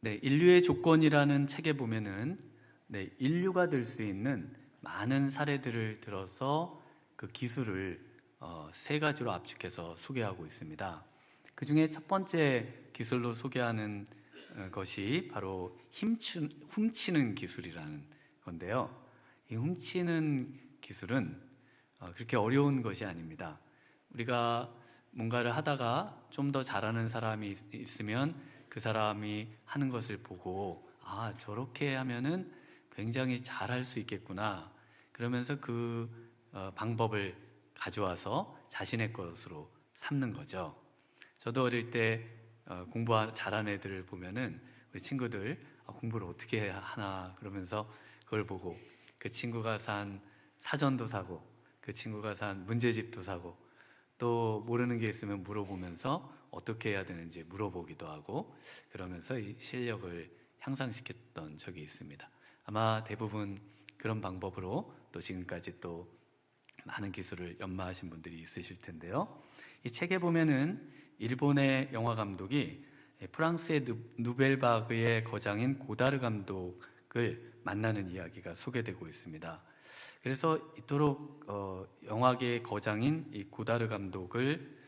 네, 인류의 조건이라는 책에 보면은 인류가 될 수 있는 많은 사례들을 들어서 그 기술을 세 가지로 압축해서 소개하고 있습니다. 그 중에 첫 번째 기술로 소개하는 것이 바로 훔치는 기술이라는 건데요. 이 훔치는 기술은 그렇게 어려운 것이 아닙니다. 우리가 뭔가를 하다가 좀 더 잘하는 사람이 있으면 그 사람이 하는 것을 보고 저렇게 하면은 굉장히 잘할 수 있겠구나. 그러면서 그 방법을 가져와서 자신의 것으로 삼는 거죠. 저도 어릴 때 공부 잘하는 애들을 보면은 우리 친구들 공부를 어떻게 하나 그러면서 그걸 보고 그 친구가 산 사전도 사고 그 친구가 산 문제집도 사고 또 모르는 게 있으면 물어보면서 어떻게 해야 되는지 물어보기도 하고 그러면서 이 실력을 향상시켰던 적이 있습니다. 아마 대부분 그런 방법으로 또 지금까지 또 많은 기술을 연마하신 분들이 있으실 텐데요. 이 책에 보면은 일본의 영화 감독이 프랑스의 누벨바그의 거장인 고다르 감독을 만나는 이야기가 소개되고 있습니다. 그래서 이토록 영화계의 거장인 이 고다르 감독을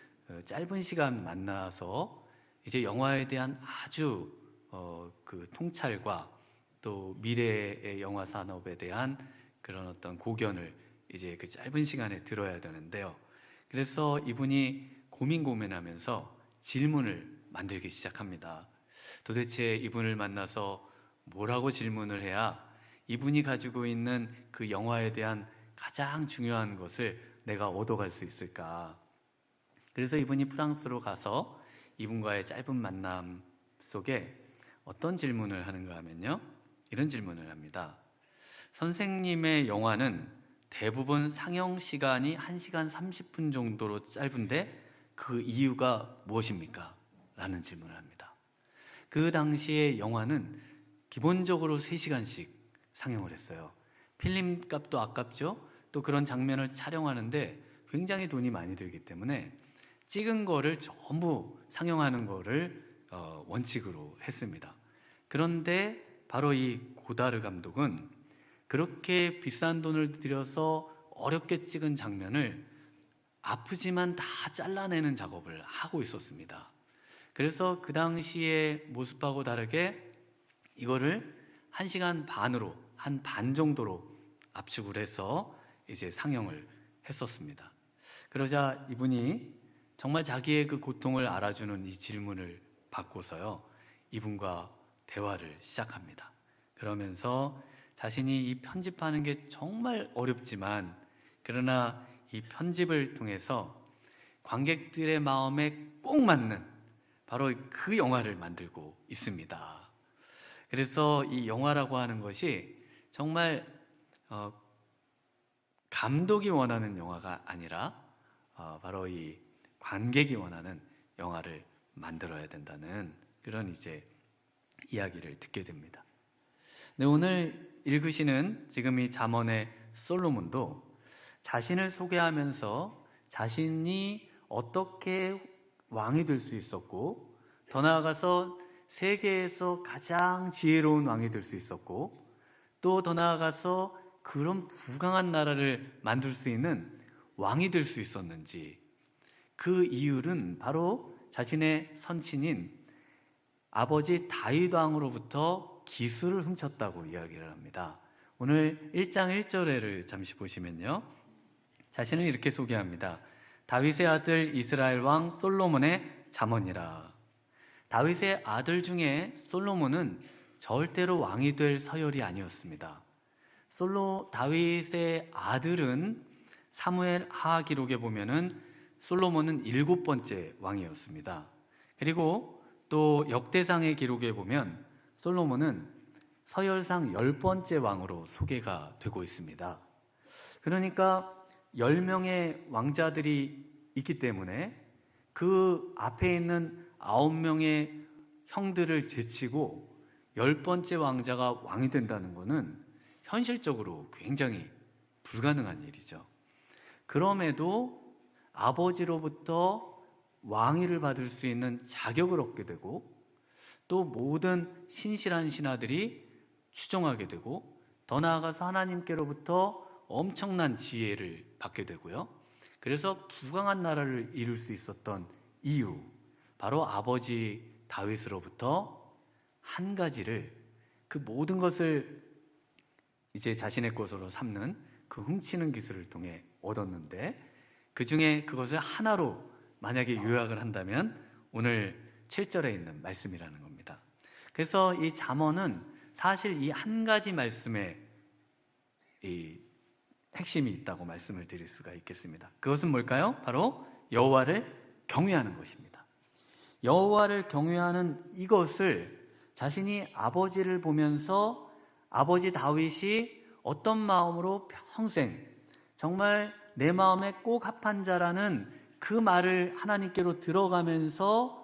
짧은 시간 만나서 이제 영화에 대한 아주 그 통찰과 또 미래의 영화 산업에 대한 그런 어떤 고견을 이제 그 짧은 시간에 들어야 되는데요. 그래서 이분이 고민하면서 질문을 만들기 시작합니다. 도대체 이분을 만나서 뭐라고 질문을 해야 이분이 가지고 있는 그 영화에 대한 가장 중요한 것을 내가 얻어갈 수 있을까? 그래서 이분이 프랑스로 가서 이분과의 짧은 만남 속에 어떤 질문을 하는가 하면요. 이런 질문을 합니다. 선생님의 영화는 대부분 상영 시간이 1시간 30분 정도로 짧은데 그 이유가 무엇입니까? 라는 질문을 합니다. 그 당시에 영화는 기본적으로 3시간씩 상영을 했어요. 필름 값도 아깝죠? 또 그런 장면을 촬영하는데 굉장히 돈이 많이 들기 때문에 찍은 거를 전부 상영하는 거를 원칙으로 했습니다. 그런데 바로 이 고다르 감독은 그렇게 비싼 돈을 들여서 어렵게 찍은 장면을 아프지만 다 잘라내는 작업을 하고 있었습니다. 그래서 그 당시의 모습하고 다르게 이거를 1시간 반으로 한 반 정도로 압축을 해서 이제 상영을 했었습니다. 그러자 이분이 정말 자기의 그 고통을 알아주는 이 질문을 받고서요, 이분과 대화를 시작합니다. 그러면서 자신이 이 편집하는 게 정말 어렵지만 그러나 이 편집을 통해서 관객들의 마음에 꼭 맞는 바로 그 영화를 만들고 있습니다. 그래서 이 영화라고 하는 것이 정말 감독이 원하는 영화가 아니라 바로 이 관객이 원하는 영화를 만들어야 된다는 그런 이제 이야기를 듣게 됩니다. 네, 오늘 읽으시는 지금 이 잠언의 솔로몬도 자신을 소개하면서 자신이 어떻게 왕이 될 수 있었고 더 나아가서 세계에서 가장 지혜로운 왕이 될 수 있었고 또 더 나아가서 그런 부강한 나라를 만들 수 있는 왕이 될 수 있었는지 그 이유는 바로 자신의 선친인 아버지 다윗 왕으로부터 기술을 훔쳤다고 이야기를 합니다. 오늘 1장 1절을 잠시 보시면요. 자신을 이렇게 소개합니다. 다윗의 아들 이스라엘 왕 솔로몬의 잠언이라. 다윗의 아들 중에 솔로몬은 절대로 왕이 될 서열이 아니었습니다. 다윗의 아들은 사무엘 하 기록에 보면은 솔로몬은 7번째 왕이었습니다. 그리고 또 역대상의 기록에 보면 솔로몬은 서열상 10번째 왕으로 소개가 되고 있습니다. 그러니까 10명의 왕자들이 있기 때문에 그 앞에 있는 9명의 형들을 제치고 10번째 왕자가 왕이 된다는 것은 현실적으로 굉장히 불가능한 일이죠. 그럼에도 아버지로부터 왕위를 받을 수 있는 자격을 얻게 되고 또 모든 신실한 신하들이 추종하게 되고, 더 나아가서 하나님께로부터 엄청난 지혜를 받게 되고요. 그래서 부강한 나라를 이룰 수 있었던 이유, 바로 아버지 다윗으로부터 한 가지를, 그 모든 것을 이제 자신의 것으로 삼는 그 훔치는 기술을 통해 얻었는데, 그 중에 그것을 하나로 만약에 요약을 한다면 오늘 7절에 있는 말씀이라는 겁니다. 그래서 이 잠언은 사실 이 한 가지 말씀에 이 핵심이 있다고 말씀을 드릴 수가 있겠습니다. 그것은 뭘까요? 바로 여호와를 경외하는 것입니다. 여호와를 경외하는 이것을 자신이 아버지를 보면서 아버지 다윗이 어떤 마음으로 평생 정말 내 마음에 꼭 합한 자라는 그 말을 하나님께로 들어가면서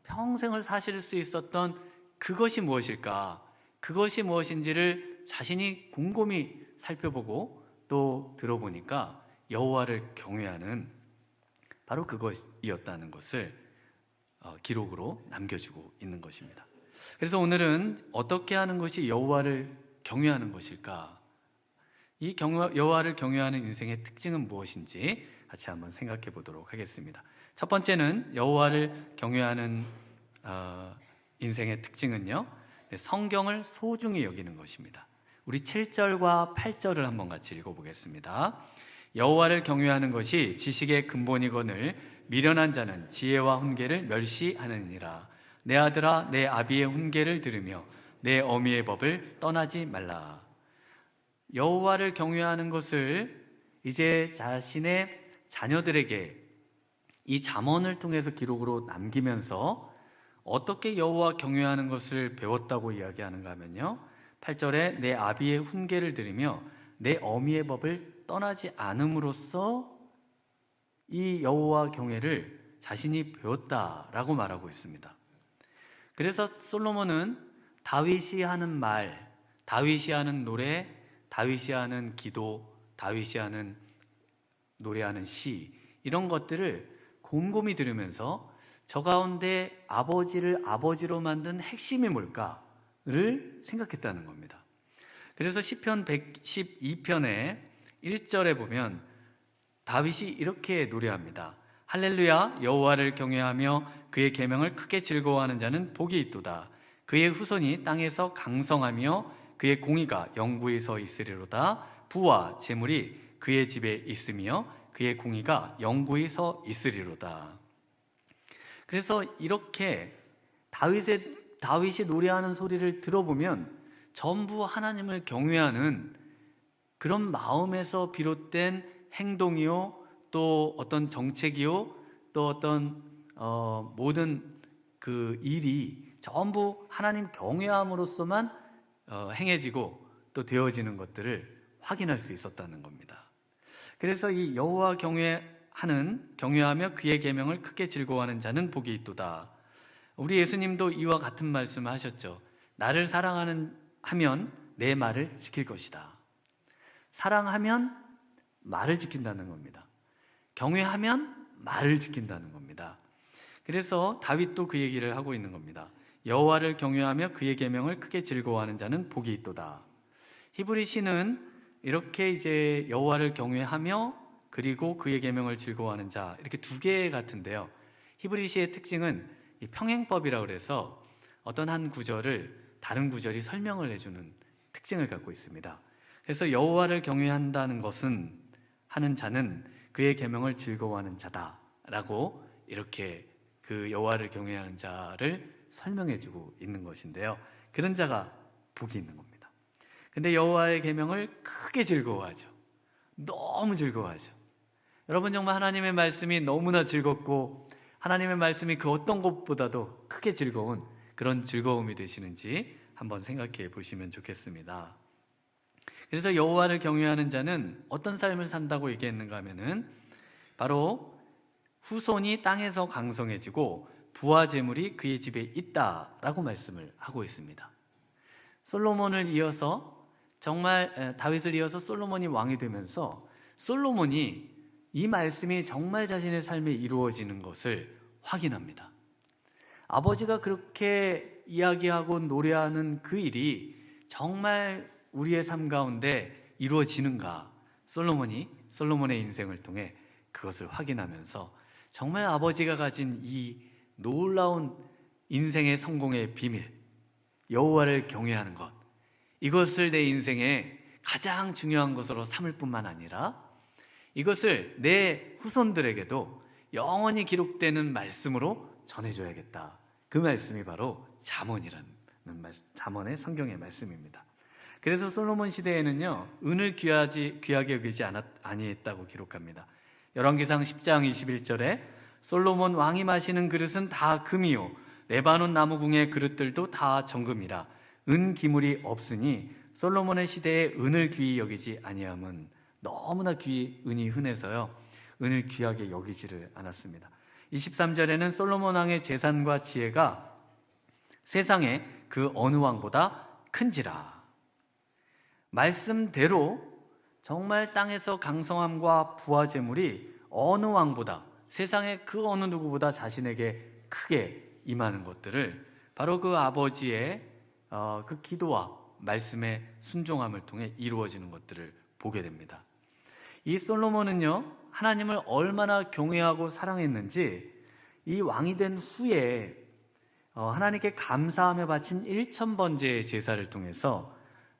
평생을 사실 수 있었던 그것이 무엇일까? 그것이 무엇인지를 자신이 곰곰이 살펴보고 또 들어보니까 여호와를 경외하는 바로 그것이었다는 것을 기록으로 남겨주고 있는 것입니다. 그래서 오늘은 어떻게 하는 것이 여호와를 경외하는 것일까? 이 여호와를 경외하는 인생의 특징은 무엇인지 같이 한번 생각해 보도록 하겠습니다. 첫 번째는 여호와를 경외하는 인생의 특징은요, 성경을 소중히 여기는 것입니다. 우리 7절과 8절을 한번 같이 읽어보겠습니다. 여호와를 경외하는 것이 지식의 근본이거늘 미련한 자는 지혜와 훈계를 멸시하느니라. 내 아들아, 내 아비의 훈계를 들으며 내 어미의 법을 떠나지 말라. 여호와를 경외하는 것을 이제 자신의 자녀들에게 이 잠언을 통해서 기록으로 남기면서 어떻게 여호와 경외하는 것을 배웠다고 이야기하는가 하면요, 8절에 내 아비의 훈계를 들으며 내 어미의 법을 떠나지 않음으로써 이 여호와 경외를 자신이 배웠다라고 말하고 있습니다. 그래서 솔로몬은 다윗이 하는 말, 다윗이 하는 노래, 다윗이 하는 기도, 다윗이 하는 노래하는 시, 이런 것들을 곰곰이 들으면서 저 가운데 아버지를 아버지로 만든 핵심이 뭘까를 생각했다는 겁니다. 그래서 시편 112편의 1절에 보면 다윗이 이렇게 노래합니다. 할렐루야, 여호와를 경외하며 그의 계명을 크게 즐거워하는 자는 복이 있도다. 그의 후손이 땅에서 강성하며 그의 공의가 영구히 서 있으리로다. 부와 재물이 그의 집에 있으며 그의 공의가 영구히 서 있으리로다. 그래서 이렇게 다윗이 노래하는 소리를 들어보면 전부 하나님을 경외하는 그런 마음에서 비롯된 행동이요, 또 어떤 정책이요, 또 어떤 모든 그 일이 전부 하나님 경외함으로써만 행해지고 또 되어지는 것들을 확인할 수 있었다는 겁니다. 그래서 이 여호와 경외하며 그의 계명을 크게 즐거워하는 자는 복이 있도다. 우리 예수님도 이와 같은 말씀을 하셨죠. 나를 하면 내 말을 지킬 것이다. 사랑하면 말을 지킨다는 겁니다. 경외하면 말을 지킨다는 겁니다. 그래서 다윗도 그 얘기를 하고 있는 겁니다. 여호와를 경외하며 그의 계명을 크게 즐거워하는 자는 복이 있도다. 히브리시는 이렇게 이제 여호와를 경외하며 그리고 그의 계명을 즐거워하는 자, 이렇게 두 개 같은데요. 히브리시의 특징은 이 평행법이라고 해서 어떤 한 구절을 다른 구절이 설명을 해주는 특징을 갖고 있습니다. 그래서 여호와를 경외한다는 것은 하는 자는 그의 계명을 즐거워하는 자다라고 이렇게 그 여호와를 경외하는 자를 설명해주고 있는 것인데요. 그런 자가 복이 있는 겁니다. 근데 여호와의 계명을 크게 즐거워하죠. 너무 즐거워하죠. 여러분, 정말 하나님의 말씀이 너무나 즐겁고 하나님의 말씀이 그 어떤 것보다도 크게 즐거운 그런 즐거움이 되시는지 한번 생각해 보시면 좋겠습니다. 그래서 여호와를 경외하는 자는 어떤 삶을 산다고 얘기했는가 하면은 바로 후손이 땅에서 강성해지고 부와 재물이 그의 집에 있다라고 말씀을 하고 있습니다. 솔로몬을 이어서 정말 다윗을 이어서 솔로몬이 왕이 되면서 솔로몬이 이 말씀이 정말 자신의 삶에 이루어지는 것을 확인합니다. 아버지가 그렇게 이야기하고 노래하는 그 일이 정말 우리의 삶 가운데 이루어지는가? 솔로몬의 인생을 통해 그것을 확인하면서 정말 아버지가 가진 이 놀라운 인생의 성공의 비밀, 여호와를 경외하는 것, 이것을 내 인생에 가장 중요한 것으로 삼을 뿐만 아니라 이것을 내 후손들에게도 영원히 기록되는 말씀으로 전해줘야겠다. 그 말씀이 바로 잠언의 성경의 말씀입니다. 그래서 솔로몬 시대에는요, 은을 귀하게 여기지 아니했다고 기록합니다. 열왕기상 10장 21절에 솔로몬 왕이 마시는 그릇은 다 금이요 레바논 나무궁의 그릇들도 다 정금이라 은 기물이 없으니 솔로몬의 시대에 은을 귀히 여기지 아니함은 너무나 은이 흔해서요, 은을 귀하게 여기지를 않았습니다. 23절에는 솔로몬 왕의 재산과 지혜가 세상에 그 어느 왕보다 큰지라. 말씀대로 정말 땅에서 강성함과 부와 재물이 어느 왕보다, 세상의 그 어느 누구보다 자신에게 크게 임하는 것들을 바로 그 아버지의 그 기도와 말씀의 순종함을 통해 이루어지는 것들을 보게 됩니다. 이 솔로몬은요, 하나님을 얼마나 경외하고 사랑했는지 이 왕이 된 후에 하나님께 감사하며 바친 1000번제의 제사를 통해서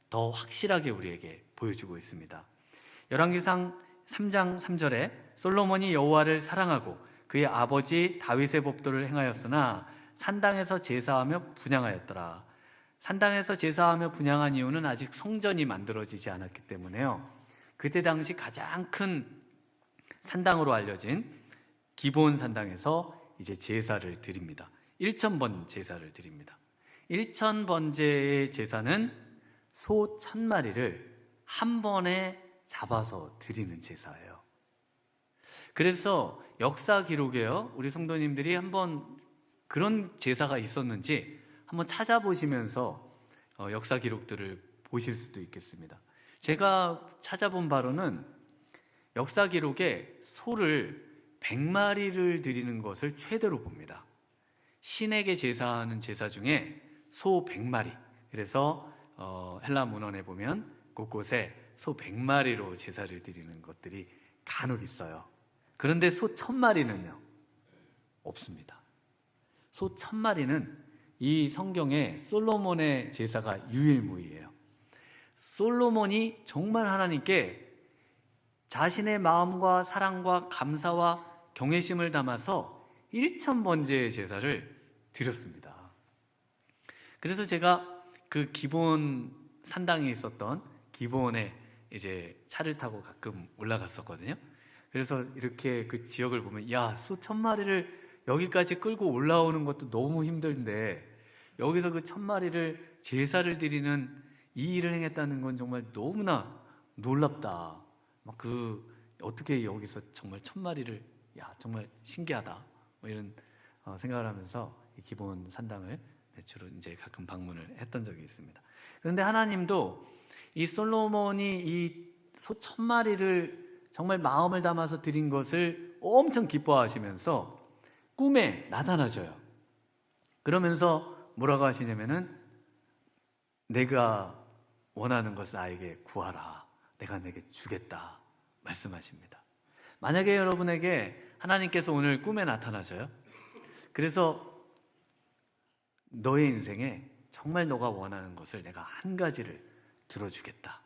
더 확실하게 우리에게 보여주고 있습니다. 열왕기상 3장 3절에 솔로몬이 여호와를 사랑하고 그의 아버지 다윗의 법도를 행하였으나 산당에서 제사하며 분향하였더라. 산당에서 제사하며 분향한 이유는 아직 성전이 만들어지지 않았기 때문에요, 그때 당시 가장 큰 산당으로 알려진 기브온 산당에서 이제 제사를 드립니다. 1000번 제사를 드립니다. 1000번제의 제사는 소 1000마리를 한 번에 잡아서 드리는 제사예요. 그래서 역사 기록에요, 우리 성도님들이 한번 그런 제사가 있었는지 한번 찾아보시면서 역사 기록들을 보실 수도 있겠습니다. 제가 찾아본 바로는 역사 기록에 소를 100마리를 드리는 것을 최대로 봅니다. 신에게 제사하는 제사 중에 소 100마리, 그래서 헬라 문헌에 보면 곳곳에 소 100마리로 제사를 드리는 것들이 간혹 있어요. 그런데 소 1000마리는요 없습니다. 소 1000마리는 이 성경에 솔로몬의 제사가 유일무이해요. 솔로몬이 정말 하나님께 자신의 마음과 사랑과 감사와 경외심을 담아서 1000번제의 제사를 드렸습니다. 그래서 제가 그 기브온 산당에 있었던 기브온에 이제 차를 타고 가끔 올라갔었거든요. 그래서 이렇게 그 지역을 보면, 야, 소 1000마리를 여기까지 끌고 올라오는 것도 너무 힘든데 여기서 그 1000마리를 제사를 드리는 이 일을 행했다는 건 정말 너무나 놀랍다. 어떻게 여기서 정말 1000마리를, 야, 정말 신기하다. 이런 생각을 하면서 이 기브온 산당을 주로 이제 가끔 방문을 했던 적이 있습니다. 그런데 하나님도 이 솔로몬이 이 소 1000마리를 정말 마음을 담아서 드린 것을 엄청 기뻐하시면서 꿈에 나타나셔요. 그러면서 뭐라고 하시냐면은, 내가 원하는 것을 나에게 구하라. 내가 내게 주겠다. 말씀하십니다. 만약에 여러분에게 하나님께서 오늘 꿈에 나타나셔요. 그래서 너의 인생에 정말 너가 원하는 것을 내가 한 가지를 들어주겠다.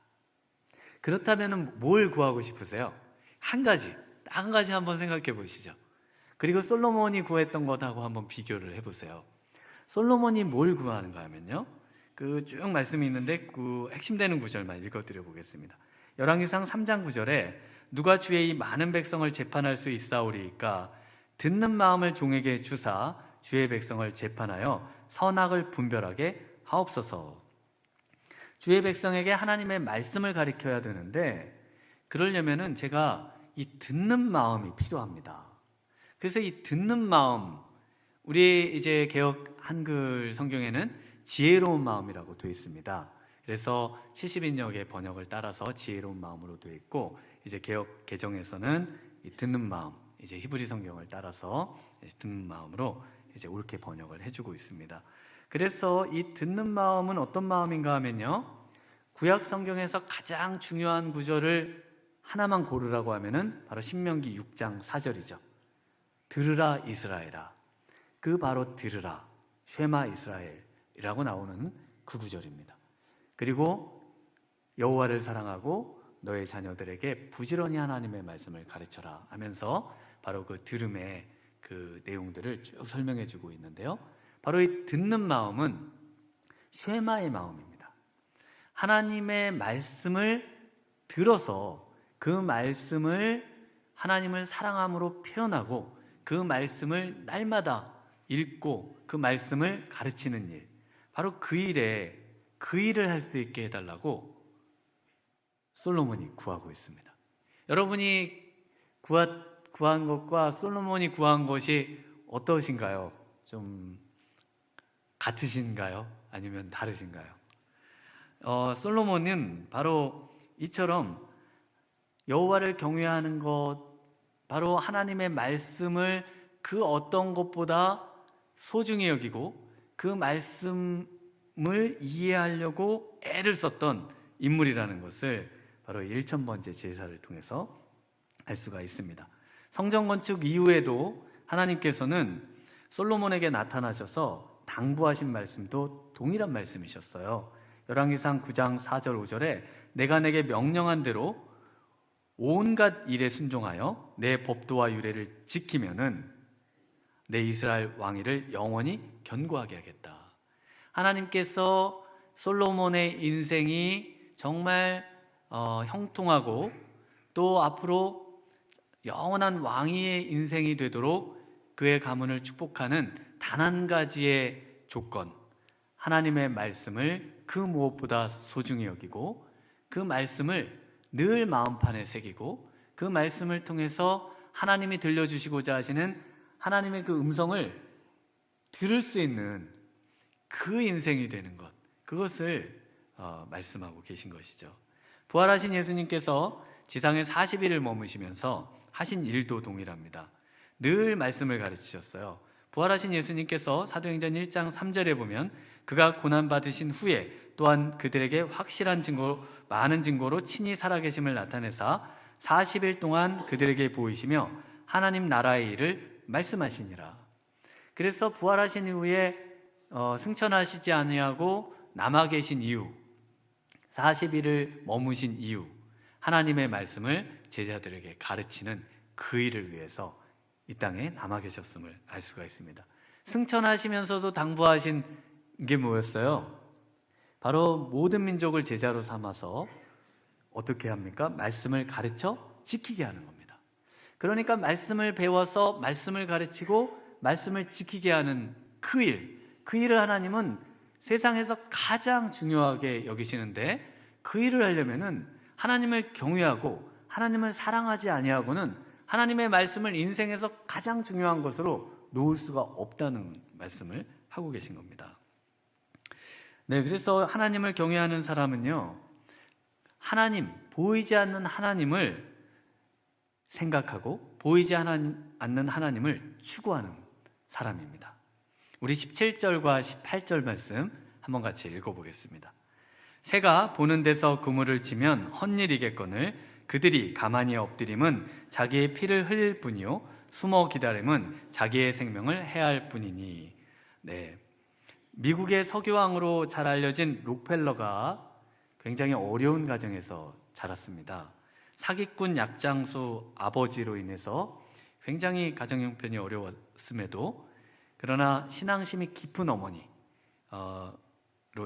그렇다면 뭘 구하고 싶으세요? 딱 한 가지 한번 생각해 보시죠. 그리고 솔로몬이 구했던 것하고 한번 비교를 해보세요. 솔로몬이 뭘 구하는가 하면요, 그 쭉 말씀이 있는데 그 핵심되는 구절만 읽어드려 보겠습니다. 열왕기상 3장 9절에 누가 주의 이 많은 백성을 재판할 수 있사오리이까 듣는 마음을 종에게 주사 주의 백성을 재판하여 선악을 분별하게 하옵소서. 주의 백성에게 하나님의 말씀을 가르쳐야 되는데, 그러려면은 제가 이 듣는 마음이 필요합니다. 그래서 이 듣는 마음, 우리 이제 개역 한글 성경에는 지혜로운 마음이라고 되어 있습니다. 그래서 70인역의 번역을 따라서 지혜로운 마음으로 되어 있고, 이제 개역 개정에서는 이 듣는 마음, 이제 히브리 성경을 따라서 듣는 마음으로 이제 옳게 번역을 해주고 있습니다. 그래서 이 듣는 마음은 어떤 마음인가 하면요, 구약 성경에서 가장 중요한 구절을 하나만 고르라고 하면은 바로 신명기 6장 4절이죠. 들으라 이스라엘아. 그 바로 들으라, 쉐마 이스라엘이라고 나오는 그 구절입니다. 그리고 여호와를 사랑하고 너의 자녀들에게 부지런히 하나님의 말씀을 가르쳐라 하면서 바로 그 들음의 그 내용들을 쭉 설명해 주고 있는데요, 바로 이 듣는 마음은 쉐마의 마음입니다. 하나님의 말씀을 들어서 그 말씀을 하나님을 사랑함으로 표현하고 그 말씀을 날마다 읽고 그 말씀을 가르치는 일, 바로 그 일을 할 수 있게 해달라고 솔로몬이 구하고 있습니다. 여러분이 구한 것과 솔로몬이 구한 것이 어떠신가요? 좀 같으신가요? 아니면 다르신가요? 솔로몬은 바로 이처럼 여호와를 경외하는 것, 바로 하나님의 말씀을 그 어떤 것보다 소중히 여기고 그 말씀을 이해하려고 애를 썼던 인물이라는 것을 바로 1000번째 제사를 통해서 알 수가 있습니다. 성전 건축 이후에도 하나님께서는 솔로몬에게 나타나셔서 당부하신 말씀도 동일한 말씀이셨어요. 열왕기상 9장 4절 5절에 내가 내게 명령한 대로 온갖 일에 순종하여 내 법도와 규례를 지키면은 내 이스라엘 왕위를 영원히 견고하게 하겠다. 하나님께서 솔로몬의 인생이 정말 형통하고 또 앞으로 영원한 왕위의 인생이 되도록 그의 가문을 축복하는 단 한 가지의 조건, 하나님의 말씀을 그 무엇보다 소중히 여기고 그 말씀을 늘 마음판에 새기고 그 말씀을 통해서 하나님이 들려주시고자 하시는 하나님의 그 음성을 들을 수 있는 그 인생이 되는 것, 그것을 말씀하고 계신 것이죠. 부활하신 예수님께서 지상에 40일을 머무시면서 하신 일도 동일합니다. 늘 말씀을 가르치셨어요. 부활하신 예수님께서 사도행전 1장 3절에 보면 그가 고난받으신 후에 또한 그들에게 확실한 증거, 많은 증거로 친히 살아계심을 나타내사 40일 동안 그들에게 보이시며 하나님 나라의 일을 말씀하시니라. 그래서 부활하신 이후에 승천하시지 아니하고 남아 계신 이유, 40일을 머무신 이유, 하나님의 말씀을 제자들에게 가르치는 그 일을 위해서 이 땅에 남아 계셨음을 알 수가 있습니다. 승천하시면서도 당부하신 게 뭐였어요? 바로 모든 민족을 제자로 삼아서 어떻게 합니까? 말씀을 가르쳐 지키게 하는 겁니다. 그러니까 말씀을 배워서 말씀을 가르치고 말씀을 지키게 하는 그 일을 하나님은 세상에서 가장 중요하게 여기시는데, 그 일을 하려면은 하나님을 경외하고 하나님을 사랑하지 아니하고는 하나님의 말씀을 인생에서 가장 중요한 것으로 놓을 수가 없다는 말씀을 하고 계신 겁니다. 네, 그래서 하나님을 경외하는 사람은요, 하나님, 보이지 않는 하나님을 생각하고 보이지 않는 하나님을 추구하는 사람입니다. 우리 17절과 18절 말씀 한번 같이 읽어보겠습니다. 새가 보는 데서 그물을 치면 헛일이겠거늘 그들이 가만히 엎드림은 자기의 피를 흘릴 뿐이요 숨어 기다림은 자기의 생명을 해할 뿐이니. 네, 미국의 석유왕으로 잘 알려진 록펠러가 굉장히 어려운 가정에서 자랐습니다. 사기꾼 약장수 아버지로 인해서 굉장히 가정 형편이 어려웠음에도, 그러나 신앙심이 깊은 어머니로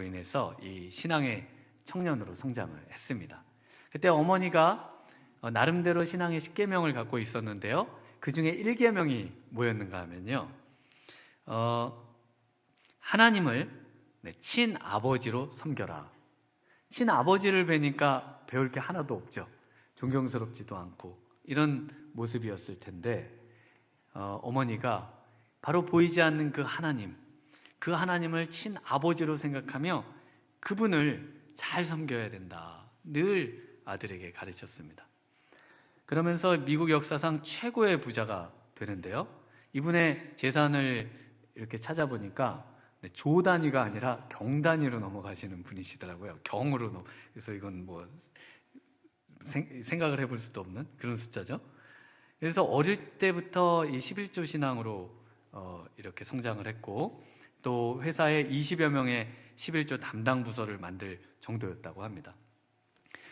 인해서 이 신앙의 청년으로 성장을 했습니다. 그때 어머니가 나름대로 신앙의 10계명을 갖고 있었는데요, 그 중에 1계명이 뭐였는가 하면요, 하나님을 친아버지로 섬겨라. 친아버지를 뵈니까 배울 게 하나도 없죠. 존경스럽지도 않고 이런 모습이었을 텐데, 어머니가 바로 보이지 않는 그 하나님을 친아버지로 생각하며 그분을 잘 섬겨야 된다, 늘 아들에게 가르쳤습니다. 그러면서 미국 역사상 최고의 부자가 되는데요, 이분의 재산을 이렇게 찾아보니까 조 단위가 아니라 경 단위로 넘어가시는 분이시더라고요. 경으로 그래서 이건 뭐 생각을 해볼 수도 없는 그런 숫자죠. 그래서 어릴 때부터 이 11조 신앙으로 이렇게 성장을 했고, 또 회사에 20여 명의 11조 담당 부서를 만들 정도였다고 합니다.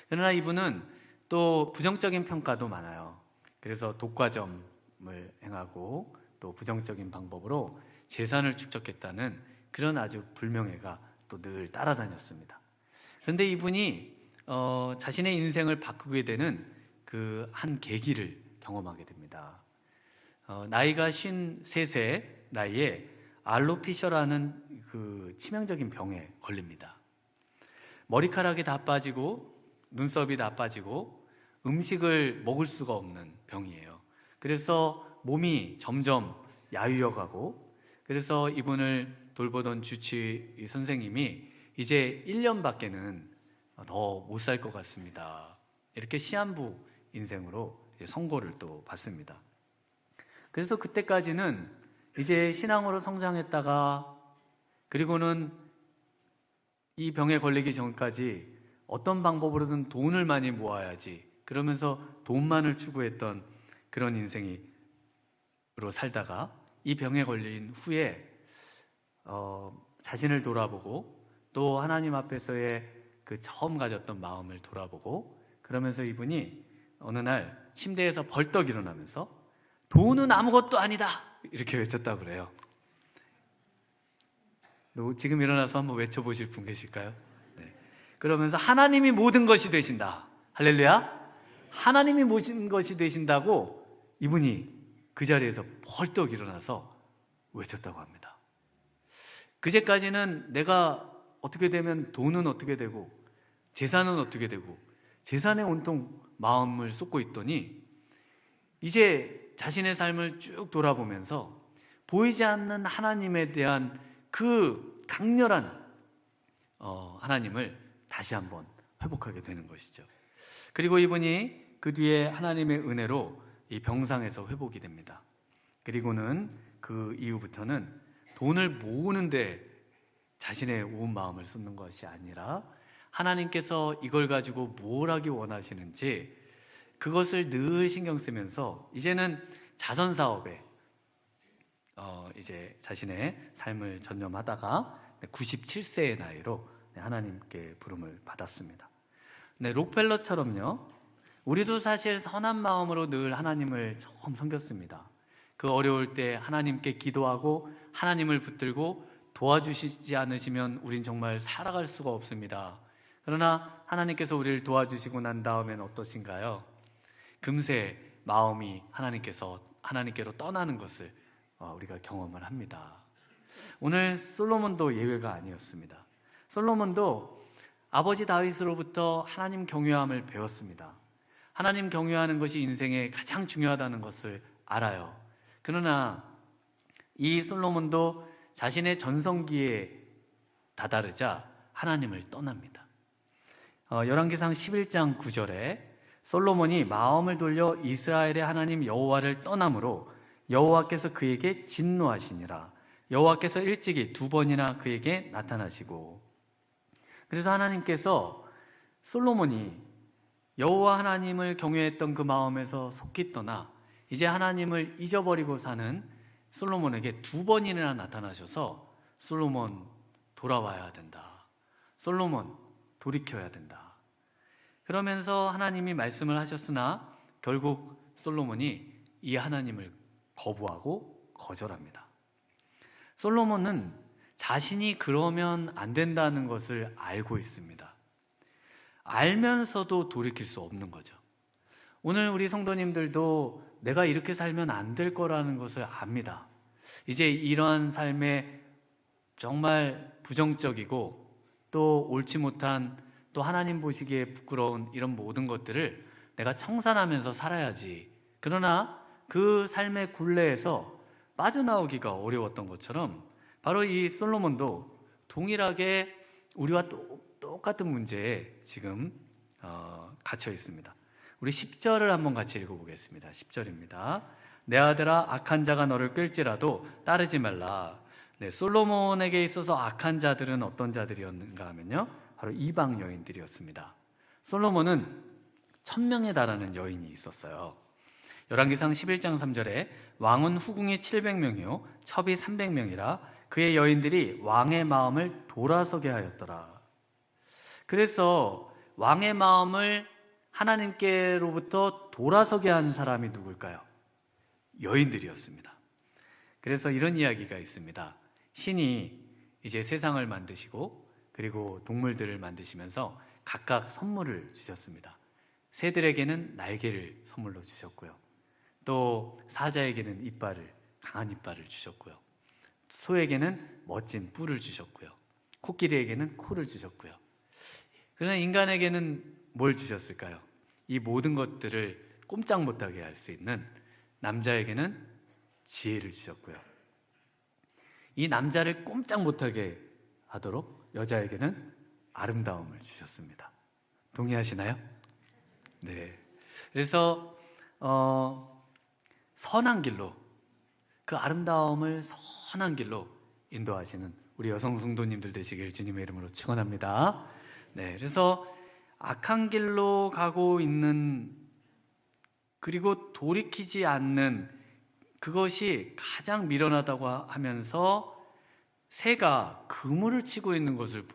그러나 이분은 또 부정적인 평가도 많아요. 그래서 독과점을 행하고 또 부정적인 방법으로 재산을 축적했다는 그런 아주 불명예가 또 늘 따라다녔습니다. 그런데 이분이 자신의 인생을 바꾸게 되는 그 한 계기를 경험하게 됩니다. 나이가 53세 나이에 알로피셔라는 그 치명적인 병에 걸립니다. 머리카락이 다 빠지고 눈썹이 다 빠지고 음식을 먹을 수가 없는 병이에요. 그래서 몸이 점점 야위어가고, 그래서 이분을 돌보던 주치의 선생님이 이제 1년밖에는 더 못 살 것 같습니다. 이렇게 시한부 인생으로 선고를 또 받습니다. 그래서 그때까지는 이제 신앙으로 성장했다가, 그리고는 이 병에 걸리기 전까지 어떤 방법으로든 돈을 많이 모아야지 그러면서 돈만을 추구했던 그런 인생으로 살다가 이 병에 걸린 후에 자신을 돌아보고 또 하나님 앞에서의 그 처음 가졌던 마음을 돌아보고, 그러면서 이분이 어느 날 침대에서 벌떡 일어나면서 돈은 아무것도 아니다 이렇게 외쳤다고 그래요. 지금 일어나서 한번 외쳐보실 분 계실까요? 네. 그러면서 하나님이 모든 것이 되신다. 할렐루야. 하나님이 모든 것이 되신다고 이분이 그 자리에서 벌떡 일어나서 외쳤다고 합니다. 그제까지는 내가 어떻게 되면 돈은 어떻게 되고 재산은 어떻게 되고 재산에 온통 마음을 쏟고 있더니, 이제 자신의 삶을 쭉 돌아보면서 보이지 않는 하나님에 대한 그 강렬한 하나님을 다시 한번 회복하게 되는 것이죠. 그리고 이분이 그 뒤에 하나님의 은혜로 이 병상에서 회복이 됩니다. 그리고는 그 이후부터는 돈을 모으는데 자신의 온 마음을 쏟는 것이 아니라 하나님께서 이걸 가지고 뭘 하기 원하시는지 그것을 늘 신경 쓰면서 이제는 자선 사업에 이제 자신의 삶을 전념하다가 97세의 나이로 하나님께 부름을 받았습니다. 네, 록펠러처럼요, 우리도 사실 선한 마음으로 늘 하나님을 처음 섬겼습니다. 그 어려울 때 하나님께 기도하고 하나님을 붙들고 도와주시지 않으시면 우린 정말 살아갈 수가 없습니다. 그러나 하나님께서 우리를 도와주시고 난 다음엔 어떠신가요? 금세 마음이 하나님께로 떠나는 것을 우리가 경험을 합니다. 오늘 솔로몬도 예외가 아니었습니다. 솔로몬도 아버지 다윗으로부터 하나님 경외함을 배웠습니다. 하나님 경외하는 것이 인생에 가장 중요하다는 것을 알아요. 그러나 이 솔로몬도 자신의 전성기에 다다르자 하나님을 떠납니다. 열왕기상 11장 9절에 솔로몬이 마음을 돌려 이스라엘의 하나님 여호와를 떠남으로 여호와께서 그에게 진노하시니라. 여호와께서 일찍이 2번이나 그에게 나타나시고. 그래서 하나님께서 솔로몬이 여호와 하나님을 경외했던 그 마음에서 속히 떠나 이제 하나님을 잊어버리고 사는 솔로몬에게 2번이나 나타나셔서 솔로몬 돌아와야 된다. 솔로몬 돌이켜야 된다. 그러면서 하나님이 말씀을 하셨으나 결국 솔로몬이 이 하나님을 거부하고 거절합니다. 솔로몬은 자신이 그러면 안 된다는 것을 알고 있습니다. 알면서도 돌이킬 수 없는 거죠. 오늘 우리 성도님들도 내가 이렇게 살면 안 될 거라는 것을 압니다. 이제 이러한 삶에 정말 부정적이고 또 옳지 못한, 또 하나님 보시기에 부끄러운 이런 모든 것들을 내가 청산하면서 살아야지. 그러나 그 삶의 굴레에서 빠져나오기가 어려웠던 것처럼 바로 이 솔로몬도 동일하게 우리와 똑같은 문제에 지금 갇혀 있습니다. 우리 10절을 한번 같이 읽어보겠습니다. 10절입니다. 내 아들아, 악한 자가 너를 끌지라도 따르지 말라. 네, 솔로몬에게 있어서 악한 자들은 어떤 자들이었는가 하면요, 바로 이방 여인들이었습니다. 솔로몬은 1000명에 달하는 여인이 있었어요. 열왕기상 11장 3절에 왕은 후궁이 700명이요 첩이 300명이라 그의 여인들이 왕의 마음을 돌아서게 하였더라. 그래서 왕의 마음을 하나님께로부터 돌아서게 한 사람이 누굴까요? 여인들이었습니다. 그래서 이런 이야기가 있습니다. 신이 이제 세상을 만드시고 그리고 동물들을 만드시면서 각각 선물을 주셨습니다. 새들에게는 날개를 선물로 주셨고요. 또 사자에게는 강한 이빨을 주셨고요. 소에게는 멋진 뿔을 주셨고요. 코끼리에게는 코를 주셨고요. 그러나 인간에게는 뭘 주셨을까요? 이 모든 것들을 꼼짝 못하게 할 수 있는 남자에게는 지혜를 주셨고요. 이 남자를 꼼짝 못하게 하도록 여자에게는 아름다움을 주셨습니다. 동의하시나요? 네. 그래서 선한 길로, 그 아름다움을 선한 길로 인도하시는 우리 여성 성도님들 되시길 주님의 이름으로 축원합니다. 네. 그래서 악한 길로 가고 있는, 그리고 돌이키지 않는 그것이 가장 미련하다고 하면서 새가 그물을 치고 있는 것을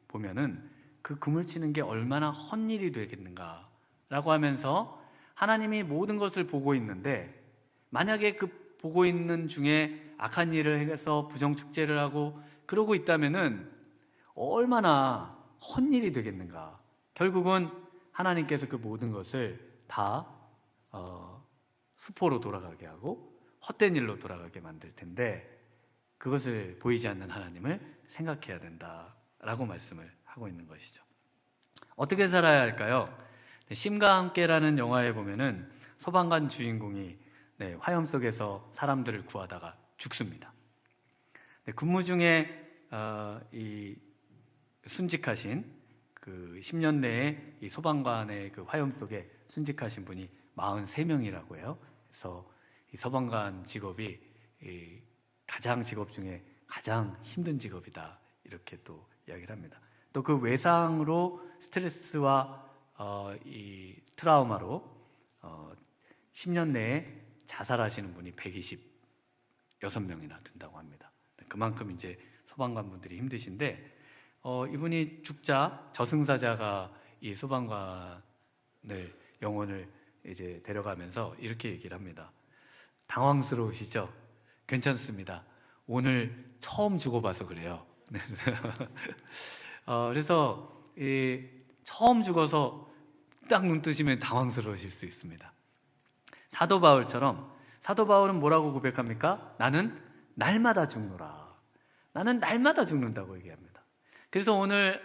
보면은 그 그물 치는 게 얼마나 헛일이 되겠는가라고 하면서 하나님이 모든 것을 보고 있는데, 만약에 그 보고 있는 중에 악한 일을 해서 부정축제를 하고 그러고 있다면은 얼마나 헛일이 되겠는가. 결국은 하나님께서 그 모든 것을 다 수포로 돌아가게 하고 헛된 일로 돌아가게 만들 텐데, 그것을 보이지 않는 하나님을 생각해야 된다라고 말씀을 하고 있는 것이죠. 어떻게 살아야 할까요? 심과 함께라는 영화에 보면은 소방관 주인공이 화염 속에서 사람들을 구하다가 죽습니다. 근무 중에 이 순직하신 그 10년 내에 이 소방관의 그 화염 속에 순직하신 분이 43명이라고 해요. 그래서 이 소방관 직업이 가장 직업 중에 가장 힘든 직업이다, 이렇게 또 이야기를 합니다. 또 그 외상으로 스트레스와 이 트라우마로 10년 내에 자살하시는 분이 126명이나 된다고 합니다. 그만큼 이제 소방관분들이 힘드신데, 이분이 죽자 저승사자가 이 소방관을 영혼을 이제 데려가면서 이렇게 얘기를 합니다. 당황스러우시죠? 괜찮습니다. 오늘 처음 죽어봐서 그래요. 그래서 처음 죽어서 딱 눈 뜨시면 당황스러우실 수 있습니다. 사도 바울처럼, 사도 바울은 뭐라고 고백합니까? 나는 날마다 죽노라. 나는 날마다 죽는다고 얘기합니다. 그래서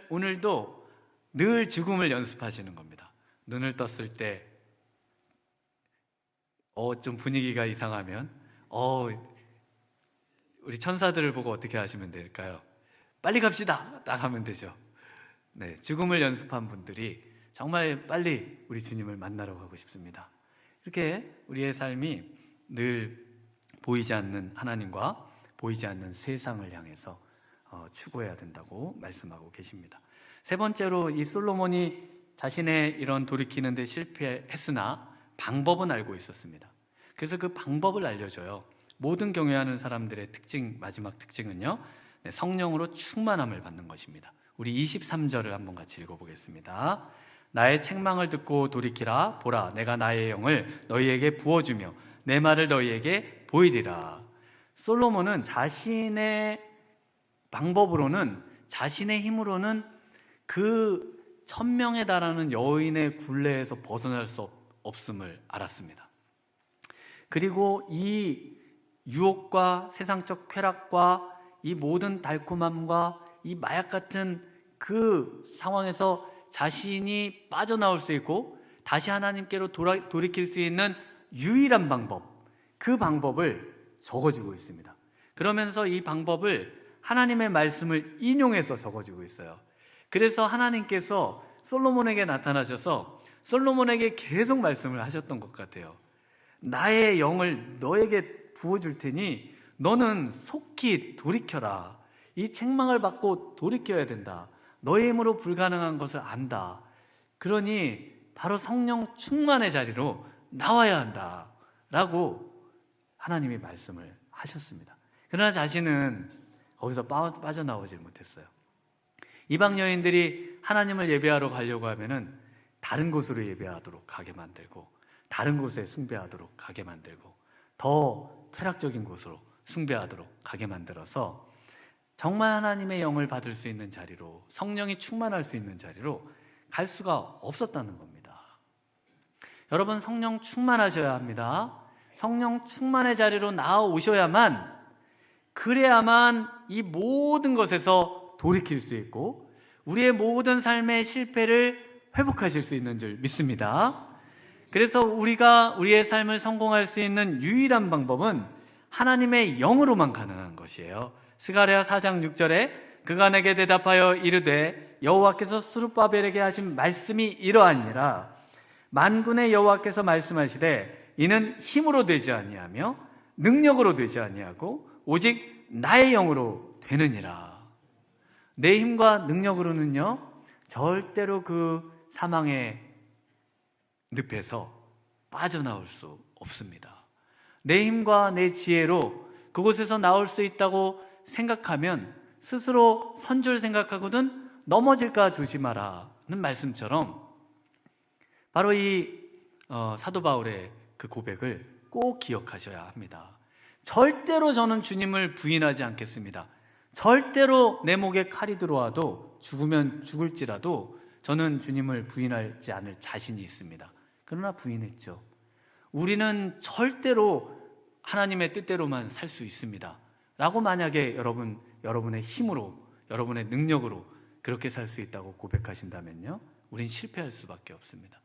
오늘도 늘 죽음을 연습하시는 겁니다. 눈을 떴을 때 좀 분위기가 이상하면 우리 천사들을 보고 어떻게 하시면 될까요? 빨리 갑시다! 딱 하면 되죠. 네, 죽음을 연습한 분들이 정말 빨리 우리 주님을 만나러 가고 싶습니다. 이렇게 우리의 삶이 늘 보이지 않는 하나님과 보이지 않는 세상을 향해서 추구해야 된다고 말씀하고 계십니다. 세 번째로, 이 솔로몬이 자신의 이런 돌이키는 데 실패했으나 방법은 알고 있었습니다. 그래서 그 방법을 알려줘요. 모든 경외하는 사람들의 마지막 특징은요, 성령으로 충만함을 받는 것입니다. 우리 23절을 한번 같이 읽어보겠습니다. 나의 책망을 듣고 돌이키라. 보라, 내가 나의 영을 너희에게 부어주며 내 말을 너희에게 보이리라. 솔로몬은 자신의 방법으로는, 자신의 힘으로는 그 1000명에 달하는 여인의 굴레에서 벗어날 수 없음을 알았습니다. 그리고 이 유혹과 세상적 쾌락과 이 모든 달콤함과 이 마약 같은 그 상황에서 자신이 빠져나올 수 있고 다시 하나님께로 돌이킬 수 있는 유일한 방법, 그 방법을 적어주고 있습니다. 그러면서 이 방법을 하나님의 말씀을 인용해서 적어주고 있어요. 그래서 하나님께서 솔로몬에게 나타나셔서 솔로몬에게 계속 말씀을 하셨던 것 같아요. 나의 영을 너에게 부어줄 테니 너는 속히 돌이켜라. 이 책망을 받고 돌이켜야 된다. 너의 힘으로 불가능한 것을 안다. 그러니 바로 성령 충만의 자리로 나와야 한다 라고 하나님이 말씀을 하셨습니다. 그러나 자신은 거기서 빠져나오지 못했어요. 이방 여인들이 하나님을 예배하러 가려고 하면은 다른 곳으로 예배하도록 가게 만들고, 다른 곳에 숭배하도록 가게 만들고, 더 쾌락적인 곳으로 숭배하도록 가게 만들어서 정말 하나님의 영을 받을 수 있는 자리로, 성령이 충만할 수 있는 자리로 갈 수가 없었다는 겁니다. 여러분, 성령 충만하셔야 합니다. 성령 충만의 자리로 나아오셔야만, 그래야만 이 모든 것에서 돌이킬 수 있고 우리의 모든 삶의 실패를 회복하실 수 있는 줄 믿습니다. 그래서 우리가 우리의 삶을 성공할 수 있는 유일한 방법은 하나님의 영으로만 가능한 것이에요. 스가랴 4장 6절에 그가 내게 대답하여 이르되 여호와께서 스룹바벨에게 하신 말씀이 이러하니라. 만군의 여호와께서 말씀하시되 이는 힘으로 되지 아니하며 능력으로 되지 아니하고 오직 나의 영으로 되느니라. 내 힘과 능력으로는요, 절대로 그 사망의 늪에서 빠져나올 수 없습니다. 내 힘과 내 지혜로 그곳에서 나올 수 있다고 생각하면 스스로 선줄 생각하거든 넘어질까 조심하라는 말씀처럼 바로 이 사도 바울의 그 고백을 꼭 기억하셔야 합니다. 절대로 저는 주님을 부인하지 않겠습니다. 절대로 내 목에 칼이 들어와도 죽으면 죽을지라도 저는 주님을 부인하지 않을 자신이 있습니다. 그러나 부인했죠. 우리는 절대로 하나님의 뜻대로만 살 수 있습니다 라고 만약에 여러분의 힘으로, 여러분의 능력으로 그렇게 살 수 있다고 고백하신다면요, 우린 실패할 수밖에 없습니다.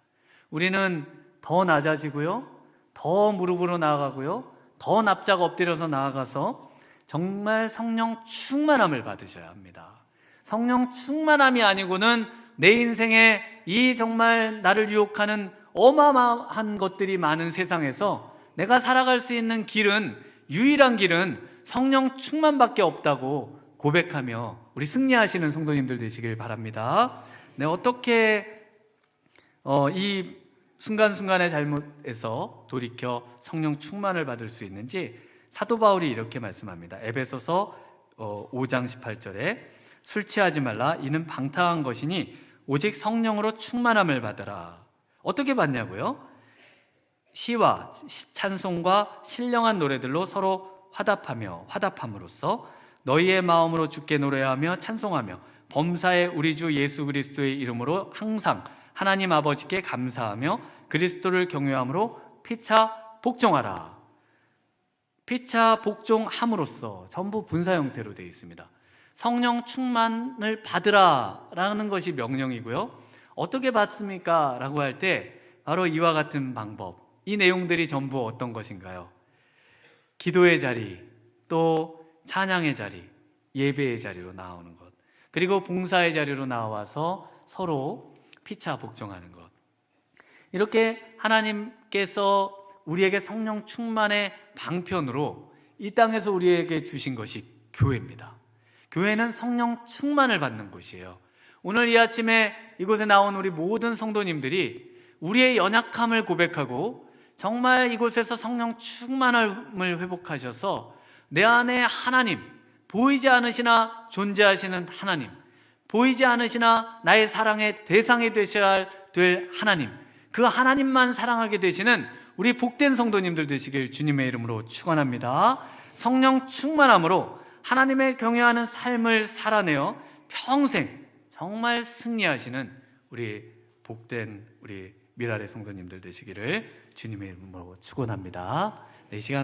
우리는 더 낮아지고요, 더 무릎으로 나아가고요, 더 납작 엎드려서 나아가서 정말 성령 충만함을 받으셔야 합니다. 성령 충만함이 아니고는 내 인생에 이 정말 나를 유혹하는 어마어마한 것들이 많은 세상에서 내가 살아갈 수 있는 길은, 유일한 길은 성령 충만밖에 없다고 고백하며 우리 승리하시는 성도님들 되시길 바랍니다. 네, 어떻게 이 순간순간의 잘못에서 돌이켜 성령 충만을 받을 수 있는지 사도 바울이 이렇게 말씀합니다. 에베소서 5장 18절에 술 취하지 말라. 이는 방탕한 것이니 오직 성령으로 충만함을 받으라. 어떻게 받냐고요? 시와 찬송과 신령한 노래들로 서로 화답함으로써 너희의 마음으로 주께 노래하며 찬송하며 범사에 우리 주 예수 그리스도의 이름으로 항상 하나님 아버지께 감사하며 그리스도를 경외함으로 피차 복종하라. 피차 복종함으로써 전부 분사 형태로 되어 있습니다. 성령 충만을 받으라 라는 것이 명령이고요. 어떻게 받습니까? 라고 할 때 바로 이와 같은 방법, 이 내용들이 전부 어떤 것인가요? 기도의 자리, 또 찬양의 자리, 예배의 자리로 나오는 것, 그리고 봉사의 자리로 나와서 서로 피차 복종하는 것. 이렇게 하나님께서 우리에게 성령 충만의 방편으로 이 땅에서 우리에게 주신 것이 교회입니다. 교회는 성령 충만을 받는 곳이에요. 오늘 이 아침에 이곳에 나온 우리 모든 성도님들이 우리의 연약함을 고백하고 정말 이곳에서 성령 충만함을 회복하셔서 내 안에 하나님, 보이지 않으시나 존재하시는 하나님, 보이지 않으시나 나의 사랑의 대상이 되셔야 될 하나님, 그 하나님만 사랑하게 되시는 우리 복된 성도님들 되시길 주님의 이름으로 축원합니다. 성령 충만함으로 하나님의 경외하는 삶을 살아내어 평생 정말 승리하시는 우리 복된 우리 미랄의 성도님들 되시기를 주님의 이름으로 축원합니다. 이 시간